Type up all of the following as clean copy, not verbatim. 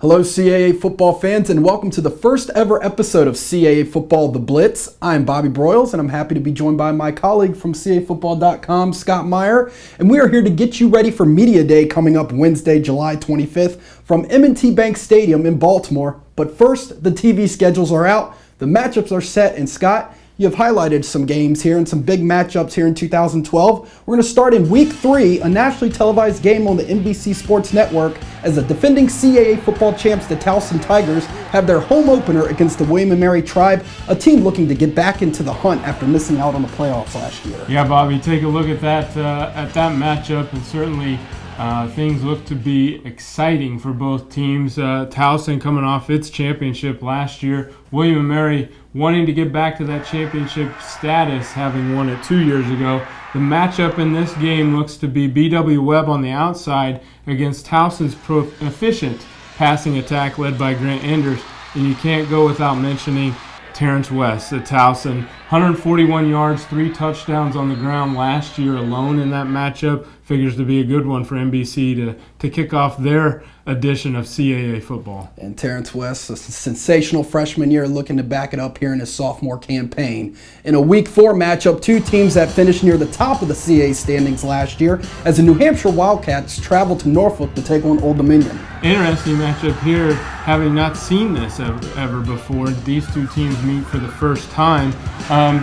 Hello CAA football fans, and welcome to the first ever episode of CAA Football The Blitz. I'm Bobby Broyles, and I'm happy to be joined by my colleague from CAAfootball.com, Scott Meyer. And we are here to get you ready for Media Day coming up Wednesday, July 25th from M&T Bank Stadium in Baltimore. But first, the TV schedules are out, the matchups are set, and Scott, you have highlighted some games here and some big matchups here in 2012. We're going to start in Week 3, a nationally televised game on the NBC Sports Network, as the defending CAA football champs, the Towson Tigers, have their home opener against the William & Mary Tribe, a team looking to get back into the hunt after missing out on the playoffs last year. Yeah, Bobby, take a look at that matchup, and certainly things look to be exciting for both teams. Towson coming off its championship last year, William & Mary wanting to get back to that championship status, having won it 2 years ago. The matchup in this game looks to be B.W. Webb on the outside against Towson's efficient passing attack led by Grant Enders. And you can't go without mentioning Terrence West at Towson. 141 yards, 3 touchdowns on the ground last year alone in that matchup. Figures to be a good one for NBC to kick off their edition of CAA football. And Terrence West, a sensational freshman year, looking to back it up here in his sophomore campaign. In a Week 4 matchup, two teams that finished near the top of the CAA standings last year as the New Hampshire Wildcats travel to Norfolk to take on Old Dominion. Interesting matchup here, having not seen this ever before. These two teams meet for the first time.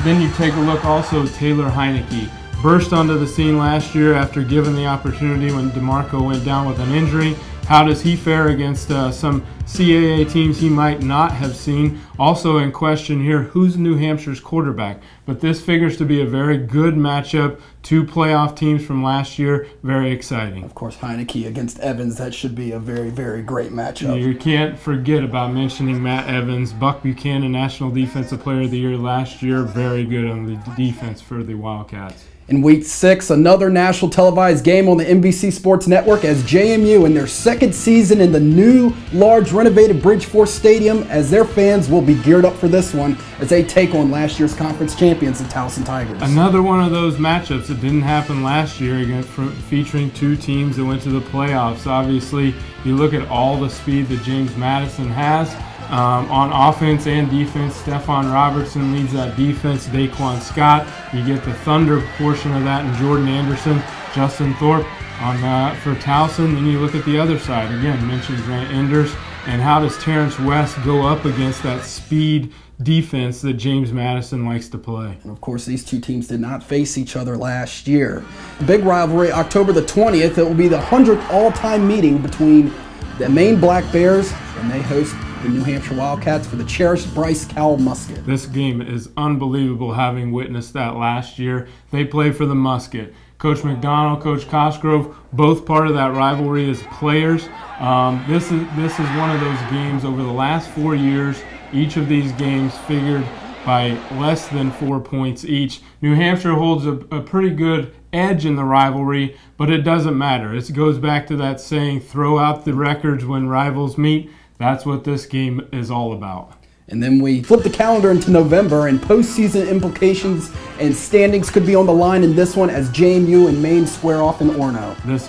Then you take a look also, Taylor Heineke burst onto the scene last year after given the opportunity when DeMarco went down with an injury. How does he fare against some CAA teams he might not have seen? Also in question here, who's New Hampshire's quarterback? But this figures to be a very good matchup. Two playoff teams from last year, very exciting. Of course, Heineke against Evans, that should be a very, very great matchup. You can't forget about mentioning Matt Evans, Buck Buchanan, National Defensive Player of the Year last year, very good on the defense for the Wildcats. In Week 6, another national televised game on the NBC Sports Network as JMU in their second season in the new, large, renovated Bridgeforth Stadium, as their fans will be geared up for this one as they take on last year's conference champions, the Towson Tigers. Another one of those matchups that didn't happen last year, again, featuring two teams that went to the playoffs. Obviously, you look at all the speed that James Madison has. On offense and defense, Stephon Robertson leads that defense, Daquan Scott. You get the Thunder portion of that, and Jordan Anderson, Justin Thorpe for Towson. Then you look at the other side. Again, mentioned Grant Enders. And how does Terrence West go up against that speed defense that James Madison likes to play? And of course, these two teams did not face each other last year. The big rivalry, October the 20th, it will be the 100th all-time meeting between the Maine Black Bears, and they host the New Hampshire Wildcats for the cherished Bryce Cowell Musket. This game is unbelievable, having witnessed that last year. They play for the Musket. Coach McDonald, Coach Cosgrove, both part of that rivalry as players. This is one of those games over the last 4 years. Each of these games figured by less than 4 points each. New Hampshire holds a pretty good edge in the rivalry, but it doesn't matter. It goes back to that saying, throw out the records when rivals meet. That's what this game is all about. And then we flip the calendar into November, and postseason implications and standings could be on the line in this one as JMU and Maine square off in Orono. This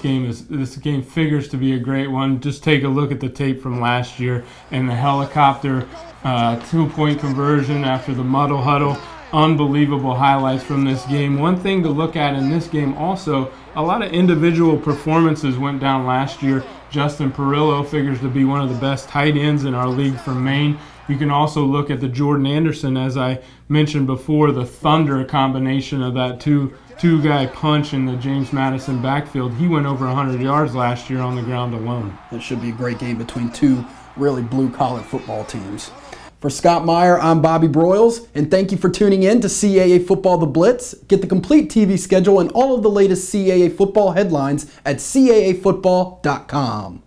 game figures to be a great one. Just take a look at the tape from last year and the helicopter 2-point conversion after the muddle huddle. Unbelievable highlights from this game. One thing to look at in this game also, a lot of individual performances went down last year. Justin Perillo figures to be one of the best tight ends in our league from Maine. You can also look at the Jordan Anderson, as I mentioned before, the Thunder combination of that two-guy punch in the James Madison backfield. He went over 100 yards last year on the ground alone. It should be a great game between two really blue-collar football teams. For Scott Meyer, I'm Bobby Broyles, and thank you for tuning in to CAA Football The Blitz. Get the complete TV schedule and all of the latest CAA football headlines at CAAfootball.com.